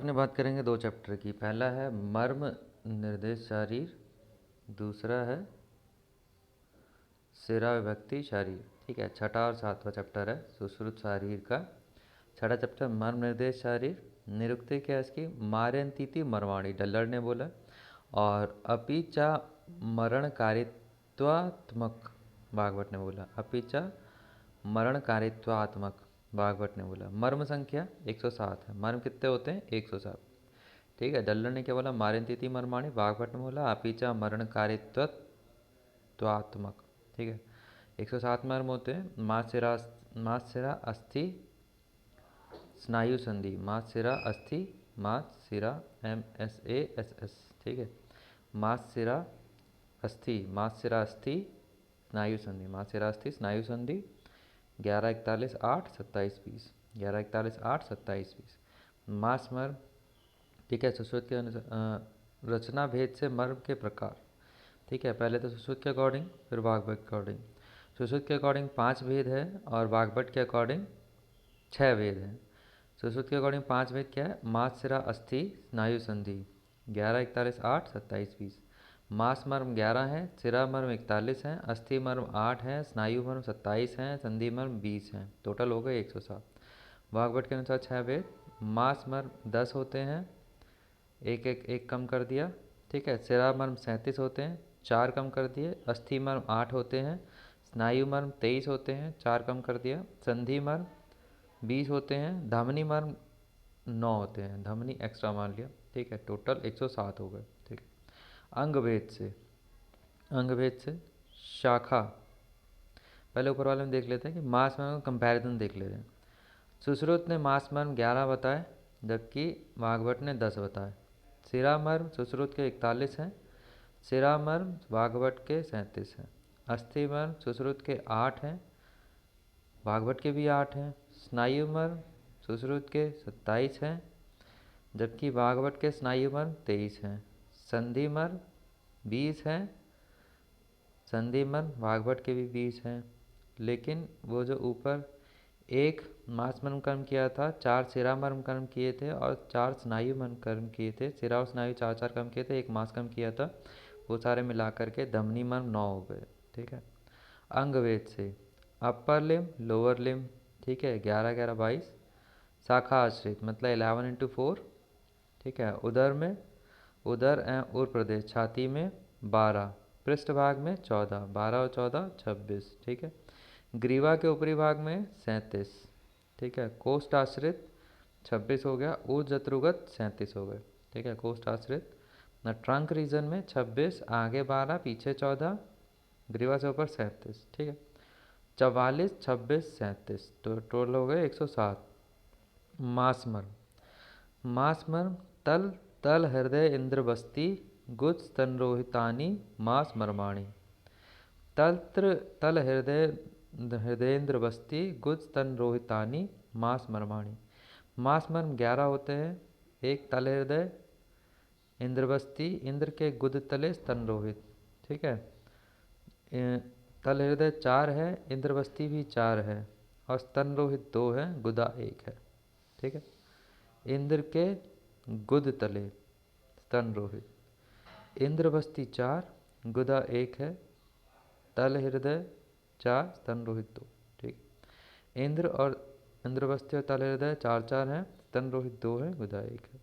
अपने बात करेंगे दो चैप्टर की। पहला है मर्म निर्देश शारीर, दूसरा है सिरा विभक्ति शारीर। ठीक है, छठा और सातवां चैप्टर है सुश्रुत शारीर का। छठा चैप्टर मर्म निर्देश शारीर। निरुक्ति क्या है इसकी? मार्यंतीति मर्वाणी, डल्लर ने बोला। और अपिचा मरण कारित्वात्मक, भागवत ने बोला। अपिचा मरण कारित्वात्मक, भागवत ने बोला। मर्म संख्या 107 है। मर्म कितने होते हैं? 107। ठीक है, डल्लर ने क्या बोला? मार्यंतीति मर्माणी, भागवत ने बोला अपिचा मरण कारित्वात्मक। ठीक है, 107 मर्म होते हैं। मात्सिरा अस्थि स्नायु संधि, मात्सिरा अस्थि, मात्सिरा MSASS। ठीक है, मात्सिरा अस्थि, मात्सिरा अस्थि स्नायु संधि, मात्सिरा अस्थि स्नायु संधि। 11:41:8:27:20, 11:41:8:27:20। मास मर्म। ठीक है, सुश्रुत के अनुसार रचना भेद से मर्म के प्रकार। ठीक है, पहले तो सुश्रुत के अकॉर्डिंग, फिर भागवत के अकॉर्डिंग। सुश्रुत के अकॉर्डिंग 5 भेद है और भागवत के अकॉर्डिंग 6 भेद है। सुश्रुत के अकॉर्डिंग 5 भेद क्या है? मात्सिरा अस्थि स्नायु संधि, 11:41:8:27:20। मास मर्म 11 है, सिरा मर्म 41 है, अस्थि मर्म 8 है, स्नायु मर्म 27 है, संधि मर्म 20 है। टोटल हो गए 107। भागवत के अनुसार 6 भेद। मास मर्म 10 होते हैं, एक कम कर दिया। ठीक है, सिरा मर्म 37 होते हैं, 4 कम कर दिए। अस्थि मर्म 8 होते हैं, स्नायु मर्म 23 होते हैं, 4 कम कर दिया। संधि मर्म 20 होते हैं, धमनी मर्म 9 होते हैं, धमनी एक्स्ट्रा मान लिया। ठीक है, टोटल 107 हो गए। ठीक है, अंग भेद से, अंग भेद से शाखा। पहले ऊपर वाले में देख लेते हैं कि मास मर्म कंपैरिजन देख लेते हैं। सुश्रुत ने मास मर्म 11 बताए, जबकि भागवत ने 10 बताए। सिरा मर्म सुश्रुत के 41 हैं, सिरा मर्म भागवत के 37 हैं। अस्थि मर्म सुश्रुत के 8 हैं, भागवत के भी 8 हैं। स्नायु मर्म सुश्रुत के 27 हैं, जबकि भागवत के स्नायु मर्म 23 हैं। संधि मर्म 20 हैं, संधि मर्म भागवत के भी 20 हैं। लेकिन वो जो ऊपर एक मास मर्म कर्म किया था, 4 सिरा मर्म कर्म किए थे और 4 स्नायु मर्म कर्म किए थे। सिरा और स्नायु 4-4 कर्म किए थे, एक मास कर्म किया था। वो सारे मिलाकर के धमनी मर्म 9 हो गए। ठीक है, अंग वेद से अपर लिम लोअर लिम। ठीक है, 11-11-22। शाखा आश्रित मतलब 11 × 4। ठीक है, उदर में उदर एवं उर प्रदेश, छाती में 12, पृष्ठभाग में 14, 12 और 14 26। ठीक है, ग्रीवा के ऊपरी भाग में 37। ठीक है, कोष्ठ आश्रित 26 हो गया, ऊर्जत्रुगत 37 हो गए। ठीक है, कोष्ठ आश्रित न ट्रंक रीजन में 26, आगे 12, पीछे 14, ग्रीवा से ऊपर 37। ठीक है, 44, 26, 37, तो टोटल हो गए 107। मासमर्म, मासमर्म तल तल हृदय इंद्र बस्ती गुज स्तनरोहितानी मास मर्माणी। तल्त्र तल हृदय हृदयेंद्र बस्ती गुज स्तन रोहितानी मास मर्माणी। मास मर्म 11 होते हैं। एक तल हृदय इंद्रबस्ती, इंद्र के गुद तले स्तन रोहित। ठीक है, तल हृदय 4 है, इंद्रबस्ती भी 4 है और स्तन रोहित 2 है, गुदा 1 है। ठीक है, इंद्र के गुद तले स्तन रोहित, इंद्रबस्ती 4, गुदा 1 है, तल हृदय 4, स्तन रोहित 2। ठीक, इंद्र और इंद्रबस्ती और तल हृदय 4-4 हैं, स्तन रोहित 2 है, गुदा 1 है।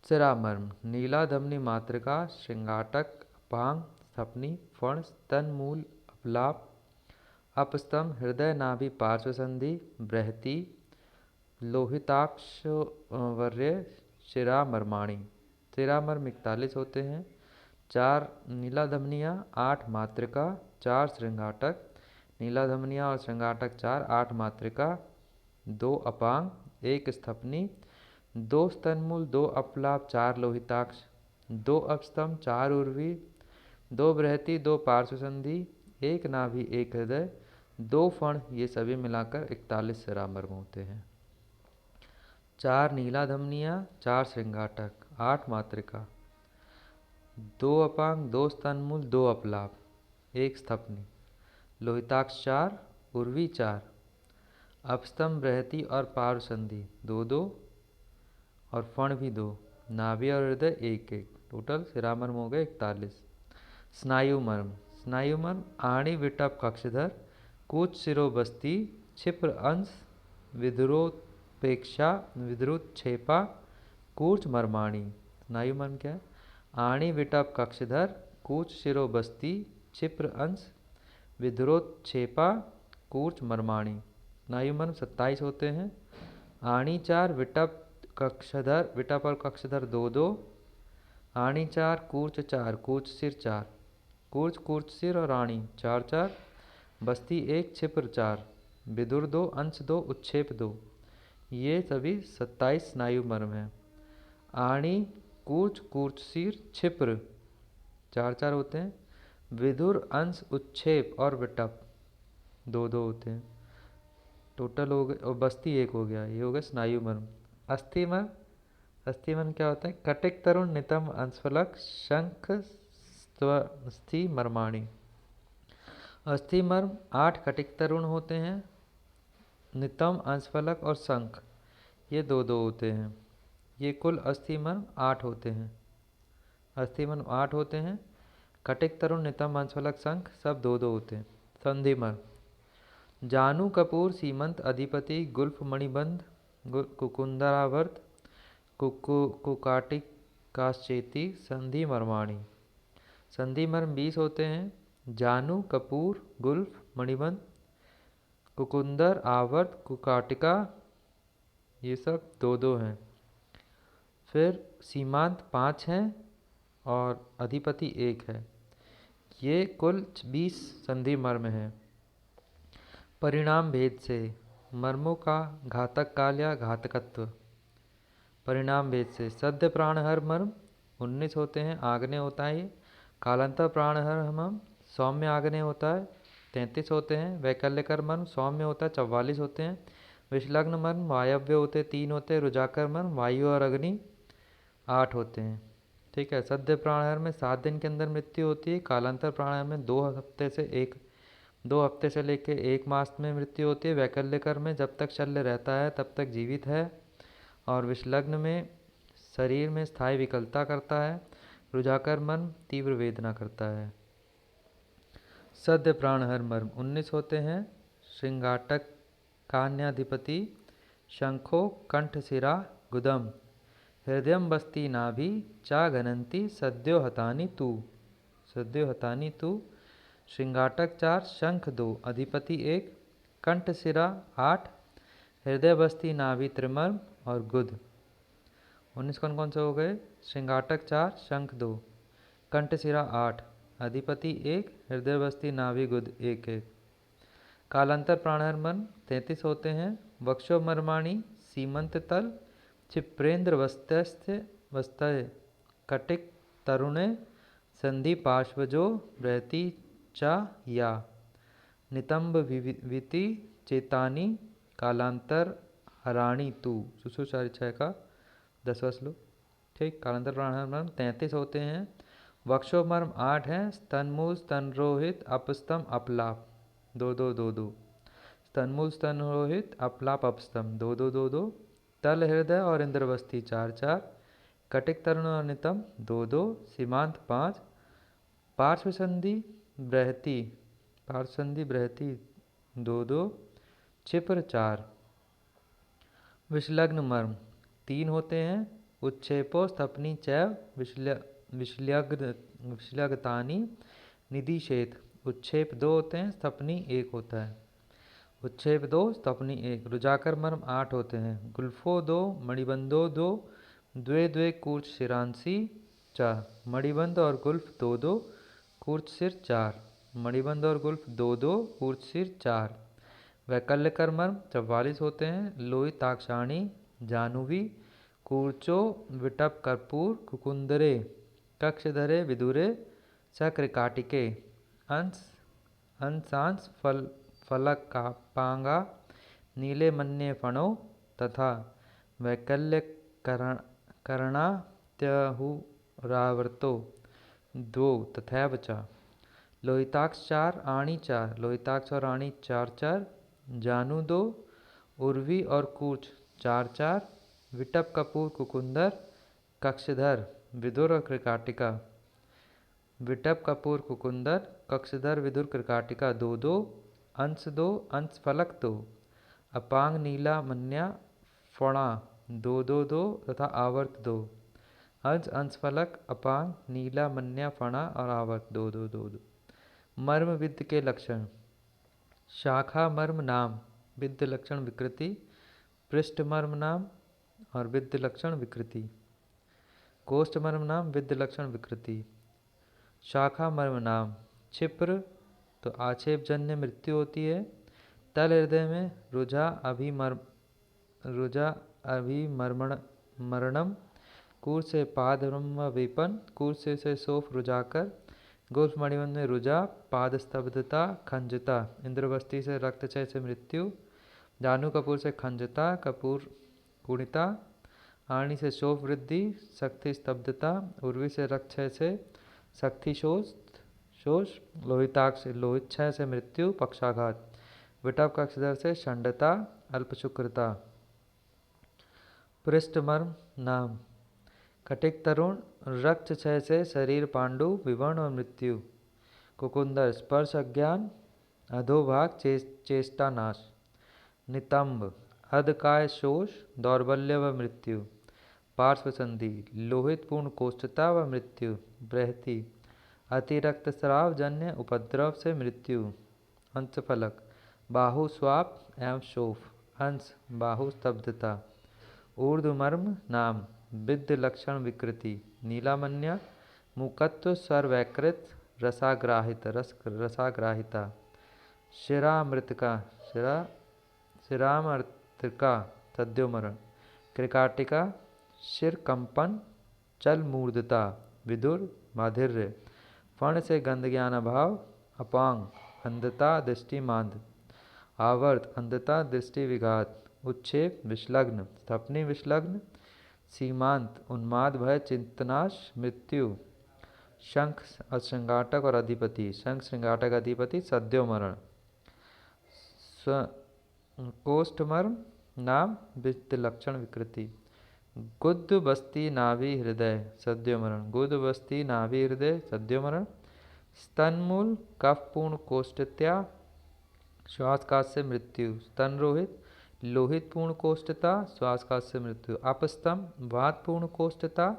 सिरामर्म नीला धमनी मातृका श्रृंगाटक अपांग स्थपनी फण स्तन मूल अपलाप अपस्तंभ हृदय नाभि पार्श्व संधि बृहति लोहिताक्ष वर्य शिरामर्माणी। सिरामर्म 41 होते हैं। 4 नीला धमनियाँ, 8 मातृका, 4 श्रृंगाटक। नीला धमनियाँ और श्रृंगाटक 4, 8 मातृका, 2 अपांग, 1 स्थपनी, 2 स्तनमूल, 2 अपलाप, 4 लोहिताक्ष, 2 अपस्तंभ, 4 उर्वी, 2 बृहति, 2 पार्श्व संधि, 1 नाभि, 1 हृदय, 2 फण। ये सभी मिलाकर 41 सिरामर्म होते हैं। 4 नीला धमनियाँ, 4 श्रृंगाटक, 8 मातृका, 2 अपांग, 2 स्तनमूल, 2 अपलाप, 1 स्थपनी, लोहिताक्ष 4, उर्वी 4, अपस्तंभ बृहति और पार्श्व संधि 2-2 और फण भी 2, नाभि और हृदय 1 1, टोटल शिरामर्म हो गए 41। स्नायु मर्म, स्नायु मर्म आणी विटप कक्षधर, कूच शिरोबस्ती, क्षिप्र अंश, विद्रोपेक्षा, विद्रुच्छेपा, कूच मर्माणी। स्नायु मर्म क्या है? आणी विटप कक्षधर, कूच शिरोबस्ती, क्षिप्र अंश, विद्रोच्छेपा, कूच मर्माणी। स्नायु मर्म 27 होते हैं। आणी 4, विटप कक्षधर, विटप और कक्षधर 2 2, आणी 4, कूर्च 4, कूच सिर 4, कूर्च कूर्च सिर और आणी 4 4, बस्ती 1, क्षिप्र 4, विदुर 2, अंश 2, उच्छेप 2। ये सभी 27 स्नायु मर्म हैं। आणी, कूर्च, कूर्च सिर, क्षिप्र 4 4 होते हैं। विदुर, अंश, उच्छेप और विटप 2 2 होते हैं। टोटल हो गए, और बस्ती 1 हो गया। ये हो गया स्नायु मर्म। अस्थि मर्म, अस्थि मर्म क्या होता है? कटिक तरुण नितंब अंशफलक शंख स्वस्थि मर्माणी। अस्थि मर्म 8 कटिक तरुण होते हैं। नितंब अंशफलक और शंख ये 2 2 होते हैं। ये कुल अस्थि मर्म 8 होते हैं। अस्थि मर्म 8 होते हैं। कटिक तरुण नितंब अंशफलक शंख सब 2 2 होते हैं। संधि मर्म जानू कपूर सीमंत अधिपति गुल्फ मणिबंध कुकुंदरावर्त कुकाटिक काश्चेती संधि मर्माणी। संधि मर्म 20 होते हैं। जानू, कपूर, गुल्फ, मणिबंध, कुकुंदर, आवर्त, कुकाटिका ये सब 2 2 हैं। फिर सीमांत 5 हैं और अधिपति 1 है। ये कुल 20 संधि मर्म हैं। परिणाम भेद से मर्मों का घातक काल या घातकत्व। परिणाम भेद से सद्य प्राणहर मर्म 19 होते हैं। आग्नेय होता है ये। कालांतर प्राणहर मर्म सौम्य आग्नेय होता है 33 होते हैं। वैकल्यकर मर्म सौम्य होता है 44 होते हैं। विषलग्न मर्म वायव्य होते 3 होते हैं। रुजाकर मर्म वायु और अग्नि 8 होते हैं। ठीक है। सद्य प्राणहर में 7 दिन के अंदर मृत्यु होती है। कालांतर प्राणहर में 2 हफ्ते से लेकर 1 मास में मृत्यु होती है। वैकल्यकर में जब तक शल्य रहता है तब तक जीवित है। और विषलग्न में शरीर में स्थायी विकलता करता है। रुजाकर मर्म तीव्र वेदना करता है। सद्य प्राणहर मर्म 19 होते हैं। श्रृंगाटक कान्याधिपति शंखो कंठशिरा गुदम हृदय बस्ती नाभि चा घनंती सद्यो हतानी तू। सद्यो हतानी तू। श्रृंगाटक 4, शंख 2, अधिपति 1, कंठशिरा 8, हृदय बस्ती नाभि त्रिमर्म और गुद। 19 कौन कौन से हो गए? श्रृंगाटक 4, शंख 2, कंठशिरा 8, अधिपति 1, हृदय बस्ती नाभि गुद 1 1। कालांतर प्राणहर मर्म 33 होते हैं। वक्षो मर्माणी सीमंत तल क्षिप्रेंद्र वस्तय कटिक तरुणे संधि पार्श्वजो रहती चा या नितंब विति चेतानी कालांतर हराणी तू। सुसुचारी 6 का 10वां श्लोक। ठीक। कालांतर प्राणहर मर्म 33 होते हैं। वक्षो मर्म 8 हैं। स्तनमूल स्तनरोहित अपस्तम अपलाप 2 2 2 2। स्तनमूल स्तनरोहित अपलाप अपस्तम 2 2 2 2। तल हृदय और इंद्रवस्ती 4 4। कटिक तरुण और नितंब 2 2। सीमांत 5। पार्श्व संधि बृहति 2 2। क्षिप्र 4। विषलग्न मर्म 3 होते हैं। उच्छेपो स्थपनी चैव विषल्यगतानी निदिशेत। उच्छेप 2 होते हैं। स्थपनी 1 होता है। उच्छेप 2, स्थपनी 1। रुजाकर मर्म 8 होते हैं। गुल्फो 2, मणिबंधो 2, द्वे द्वे कूर्च शिरांसी 4। मणिबंध और गुल्फ 2 2, कूर्च सिर 4। मणिबंध और गुल्फ 2 2, कूर्च सिर 4। वैकल्यकर मर्म 44 होते हैं। लोहिताक्षाणी जाह्नवी कूर्चो विटप कर्पूर कुकुंदरे कक्षधरे विदुरे सक्रिकाटिके अंश अंशांश फलकापांगा नीले मन्ये फणो तथा वैकल्यकरणात्यहुरावर्तो 2 तथैव च। लोहिताक्ष 4, आणी 4। लोहिताक्ष और आणी 4 4। जानू 2, उर्वी और कूच 4 4। विटप कपूर कुकुंदर कक्षधर विदुर और कृकाटिका। विटप कपूर कुकुंदर कक्षधर विदुर कृकाटिका दो दो, अंश फलक दो, अपांग नीला मन्या फणा दो दो दो तथा आवर्त दो। अंश फलक अपांग नीला मन्या फणा और आवर्त दो दो दो दो। मर्म विद्ध के लक्षण। शाखा मर्म नाम विद्ध लक्षण विकृति, पृष्ठ मर्म नाम और विद्ध लक्षण विकृति। कोष्ठ मर्म नाम विद्ध लक्षण विकृति। शाखा मर्म नाम क्षिप्र तो आक्षेपजन्य मृत्यु होती है। तल हृदय में रुजा अभिमरणम, कूर से पाद ब्रह्म वेपन, कूर से सोफ रुजाकर। गोल्फ मणिबंध में रुजा, पाद स्तब्धता, खंजता, इंद्रवस्ती से रक्तक्षय से मृत्यु, जानू कपूर से खंजता, कपूर कुणिता, आणी से शोफ वृद्धि, शक्ति स्तब्धता, उर्वी से रक्तक्षय से शक्ति शोष, लोहिताक्ष से लोहित क्षय से मृत्यु, पक्षाघात, विटप कक्षधर से षंडता, अल्पशुक्रता। पृष्ठ मर्म नाम कटिक तरुण, रक्त क्षय से शरीर पांडु, विवर्ण और मृत्यु। कुकुंदर स्पर्श अज्ञान, अधोभाग चेष्टा नाश। नितंब अधकाय शोष, दौर्बल्य व मृत्यु। पार्श्व संधि लोहित पूर्ण कोष्ठता व मृत्यु। बृहति अतिरक्त स्राव जन्य उपद्रव से मृत्यु। अंशफलक बाहु स्वाप एवं शोफ, अंश बाहु स्तब्धता। ऊर्ध्वमर्म नाम विद्ध लक्षण विकृति। नीलामन्या मुकत्व स्वर वैकृत, रसाग्राहिता। शिरामृतिका सद्योमरण। कृकाटिका शिर कंपन, चल मूर्धता, विदुर माधिर्य। फण से गंध ज्ञान अभाव, अपांग अंधता दृष्टि मांद। आवर्त अंधता दृष्टि विघात। उच्छेप विश्लग्न, स्थपनी विश्लग्न। सीमांत उन्माद भय चिंतनाश, मृत्यु। शंख श्रृंगाटक और अधिपति, शंख श्रृंगाटक अधिपति सद्यो मरण। कोष्ठमर्म नाम वित्त लक्षण विकृति। गुद्ध बस्ती नाभि हृदय सद्यो मरण, गुद्ध बस्ती नाभि हृदय सद्यो मरण। स्तनमूल कफपूर्ण कोष्ठत्या, श्वासकाश से मृत्यु। स्तन रोहित लोहित पूर्ण कोष्ठता, श्वासकाश से मृत्यु। अपस्तम वातपूर्ण कोष्ठता,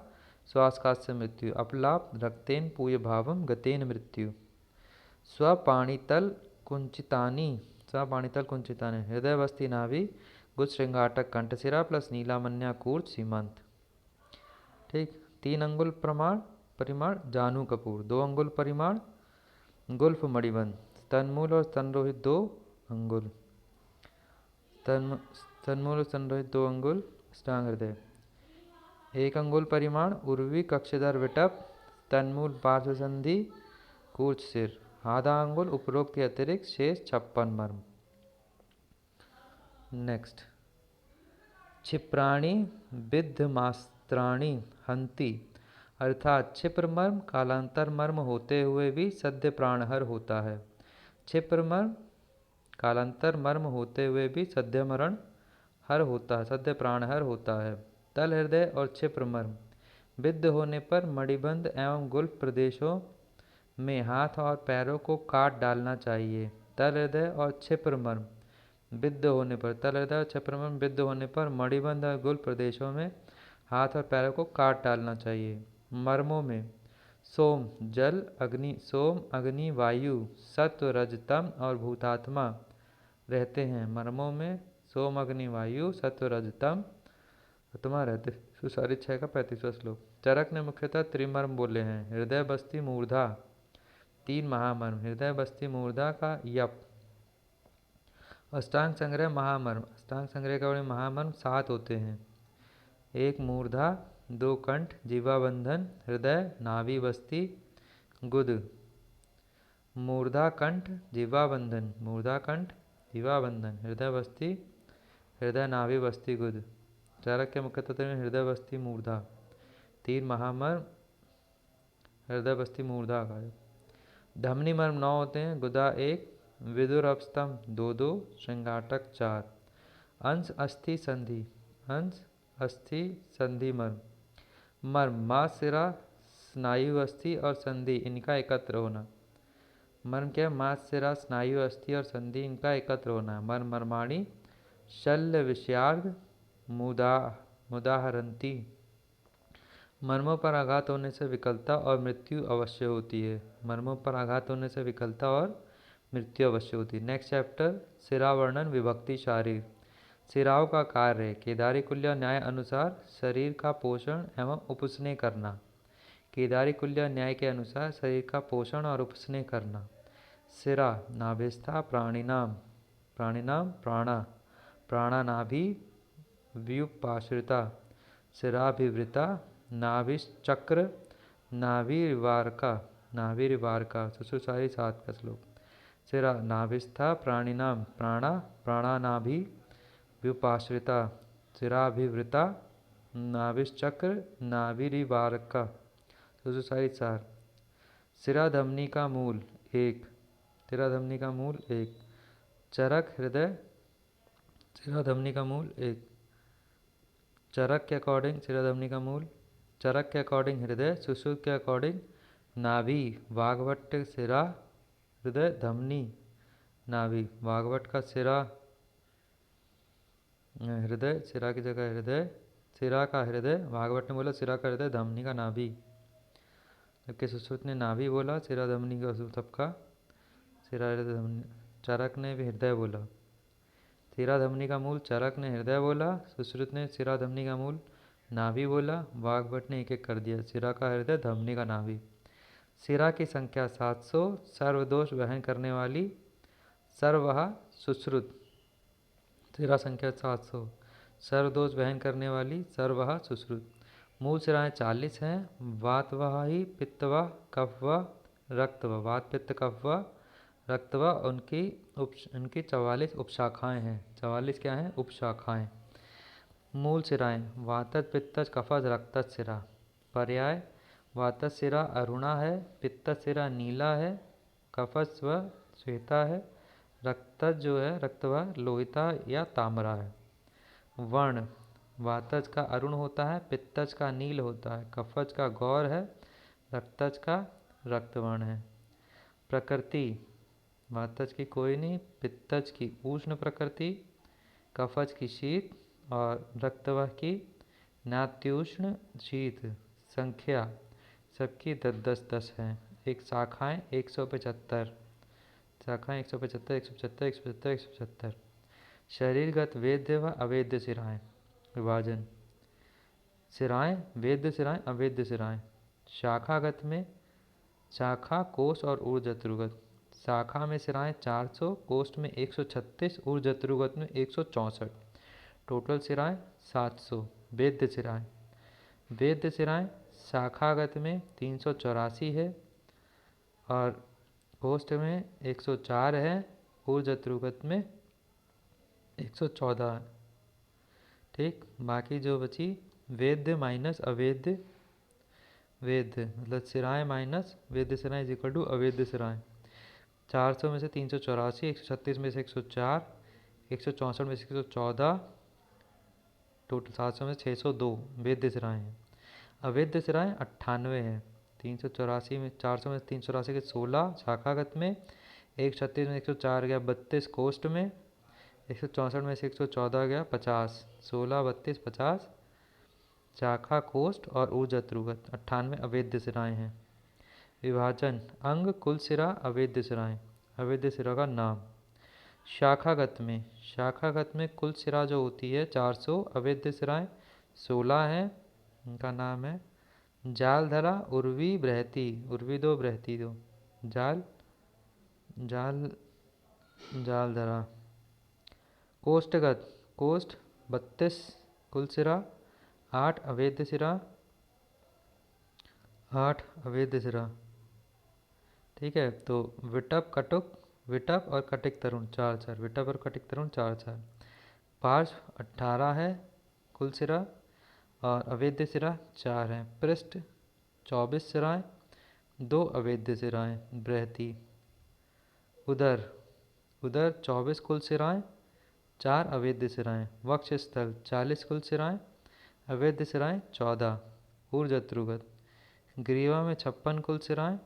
श्वासकाश से मृत्यु। अपलाप रक्तेन पूय भावम, गतेन मृत्यु। स्वपाणितल कुंचितानी, स्वपाणितल कुंचितानी। हृदय बस्ती नाभि, गुज श्रृंगाटक कंठशिरा प्लस नीलामन्या कूर्च सीमांत। ठीक। 3 अंगुल परिमाण जानू कपूर, 2 अंगुल परिमाण गुल्फ मणिबंध। स्तनमूल और स्तनरोहित 2 अंगुल, स्तनमूल और स्तनरोहित 2 अंगुल अष्टांग हृदय। 1 अंगुल परिमाण उर्वी कक्षधर विटप, स्तनमूल पार्श्व संधि, कूर्च सिर। आधा अंगुल उपरोक्त के अतिरिक्त शेष 56 मर्म। नेक्स्ट क्षिप्राणी विद्धमास्त्राणी हंति, अर्थात क्षिप्र मर्म कालांतर मर्म होते हुए भी सद्य प्राणहर होता है। क्षिप्र मर्म कालांतर मर्म होते हुए भी सद्य मरण हर होता है, सद्य प्राणहर होता है। तल हृदय और क्षिप्र मर्म विद्ध होने पर मणिबंध एवं गुल्फ प्रदेशों में हाथ और पैरों को काट डालना चाहिए। तल हृदय और क्षिप्र मर्म विद्ध होने पर, तल हृदय और क्षिप्र मर्म विद्ध होने पर मणिबंध और गुल्फ प्रदेशों में हाथ और पैरों को काट डालना चाहिए। मर्मों में सोम जल अग्नि, सोम अग्नि वायु सत्व रजतम और भूतात्मा रहते हैं। मर्मों में सोम अग्नि वायु सत्व रजतम आत्मा रहते। सुसारी 6 का 35वां श्लोक। चरक ने मुख्यतः त्रिमर्म बोले हैं। हृदय बस्ती मूर्धा 3 महामर्म, हृदय बस्ती मूर्धा का यप। अष्टांग संग्रह महामर्म, अष्टांग संग्रह का महामर्म 7 होते हैं। 1 मूर्धा, 2 कंठ जीवा बंधन, हृदय नाभि बस्ती गुद। मूर्धा कंठ जीवा बंधन, मूर्धा कंठ जीवा बंधन, हृदय बस्ती, हृदय नाभि बस्ती गुद। चारक के मुख्य तत्व में हृदय बस्ती मूर्धा 3 महामर्म, हृदय बस्ती मूर्धा का। धमनी मर्म 9 होते हैं। गुदा 1, विदुर अपस्तम 2 2, श्रृंगाटक 4। अंश अस्थि संधि, अंश अस्थि संधि मर्म। मर्म मांस सिरा स्नायु अस्थि और संधि इनका एकत्र होना। मर्म क्या है? मांस सिरा स्नायु अस्थि और संधि इनका एकत्र होना है। मर्म मर्माणी शल्य विषयार्ध मुदा मुदाहरंती। मर्मों पर आघात होने से विकलता और मृत्यु अवश्य होती है। मर्मों पर आघात होने से विकलता और मृत्यु अवश्य होती है। नेक्स्ट चैप्टर सिरा वर्णन विभक्ति शारीर। सिराओं का कार्य केदारी कुल्य न्याय अनुसार शरीर का पोषण एवं उपस्नेह करना। केदारी कुल्य न्याय के अनुसार शरीर का पोषण और उपस्नेह करना। सिरा नाभिस्था प्राणिनाम प्राणिनाम प्राणा प्राणा नाभि व्युपाश्रिता सिराभिवृता नाभिश्चक्र नाभिवारका नाभिवारका। सुश्रुतसारी 7 का श्लोक। सिरा नाभिस्था प्राणिनाम प्राणा प्राणा नाभि व्युपाश्रिता सिराभिवृता नाभिश्चक्र नाभिवारका। सुश्रुतसारी 4। सिरा धमनी का मूल 1। सिरा धमनी का मूल 1। चरक हृदय। सिरा धमनी का मूल 1। चरक के अकॉर्डिंग सिरा धमनी का मूल। चरक के अकॉर्डिंग हृदय। सुश्रुत के अकॉर्डिंग नाभि। वाग्भट सिरा हृदय धमनी नाभि। वाग्भट का सिरा हृदय सिरा की जगह हृदय सिरा का हृदय। वाग्भट ने बोला सिरा का हृदय धमनी का नाभि, जबकि सुश्रुत ने नाभि बोला सिरा धमनी का सबका सिरा हृदय धमनी। चरक ने भी हृदय बोला। सिरा धमनी का मूल चरक ने हृदय बोला। सुश्रुत ने सिरा धमनी का मूल नाभि बोला। वाग्भट ने एक एक कर दिया। सिरा का हृदय धमनी का नाभि। सिरा की संख्या 700। सर्वदोष वहन करने वाली सर्वहा सुश्रुत। सिरा संख्या 700 सर्वदोष वहन करने वाली सर्वहा सुश्रुत। मूल सिराएं 40 हैं। वातवाही पित्तवाह कफवाह रक्तवाह। वात पित्त कफवाह रक्तवाह उनकी 44 उपशाखाएं हैं। 44 क्या हैं? उपशाखाएं। मूल सिराएं वातज पित्तज कफज रक्तज सिरा। पर्याय वातज सिरा अरुणा है, पित्तज सिरा नीला है, कफज व श्वेता है, रक्तज जो है रक्तवा लोहिता या ताम्रा है। वर्ण वातज का अरुण होता है, पित्तज का नील होता है, कफज का गौर है, रक्तज का रक्तवर्ण है। प्रकृति वातज की कोई नहीं, पित्तज की उष्ण प्रकृति, कफज की शीत और रक्तवाह की नात्युष्ण शीत। संख्या सबकी 10-10 है। एक शाखाएं 175। शाखाएं 175 175 175 175। शरीरगत वेद्य व अवेद्य सिराएं। विभाजन सिराएं वेद्य सिराएं अवेद्य सिराएं। शाखागत में शाखा कोष और ऊर्जत्रुगत। शाखा में सिराएं 400, कोष्ठ में 136, ऊर्जत्रुगत में 164। टोटल सिराएं 700। वेद्य सिराएं वेद्य सिराएं शाखागत में 384 है और कोष्ठ में 104 है, ऊर्जत्रुगत में 114 है। ठीक, बाकी जो बची वेद्य माइनस अवेद्य। वेद्य मतलब सिराएं minus Vaidya सिराएं is equal to अवेद्य सिराएं। 400 में से 384, 136 में से 104, 164 में से 114, टोटल 700 में 602 वेद्य सिराएं हैं। अवेद्य सिराएं 98 हैं। 384 में 400 में 384 के 16 शाखागत में, 136 में 104 गया 32 कोष्ठ में, 164 में से 114 गया 50, 16 32 50 शाखा कोष्ठ और ऊर्जत्रुगत। 98 अवेद्य सिराएं हैं। विभाजन अंग कुल सिरा अवेद्य सिराएं। अवेद्य सिरा का नाम। शाखागत में कुल सिरा जो होती है 400, अवेद्य सिराएं 16 हैं। उनका नाम है जालधरा, उर्वी, बृहति। उर्वी 2 बृहति 2। जालधरा। कोष्ठगत कोष्ठ 32 कुल सिरा, 8 अवेद्य सिरा, 8 अवेद्य सिरा। ठीक है, तो विटप कटुक विटप और कटिक तरुण 4-4। विटप और कटिक तरुण 4-4। पार्श्व 18 है कुल सिरा और अवेद्य सिरा 4 हैं। पृष्ठ 24 सिराएं, 2 अवेद्य सिराएं बृहति। उदर 24 कुल सिराएं, 4 अवेद्य सिराएं। वक्षस्थल 40 कुल सिराएं, अवैध सिराएं 14। ऊर्जत्रुगत ग्रीवा में 56 कुल सिराएं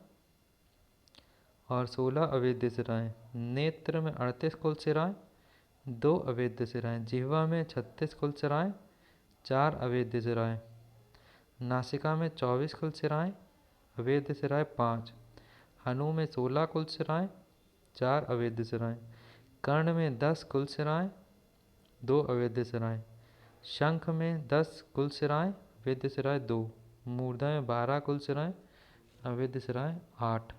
और 16 अवैध सिराएं। नेत्र में 38 कुल सिराएं, 2 अवैध सिराएं। जिह्वा में 36 कुल सिराएं, 4 अवैध सिराएं। नासिका में 24 कुल सिराएं, अवैध सिराएं 5। हनु में 16 कुल सिराएं, 4 अवैध सिराएं। कर्ण में 10 कुल सिराएं, 2 अवैध सिराएं। शंख में 10 कुल सिराएं, अवैध सिराएं 2। मूर्धा में 12 कुल सिराएं, अवैध सिराएं 8।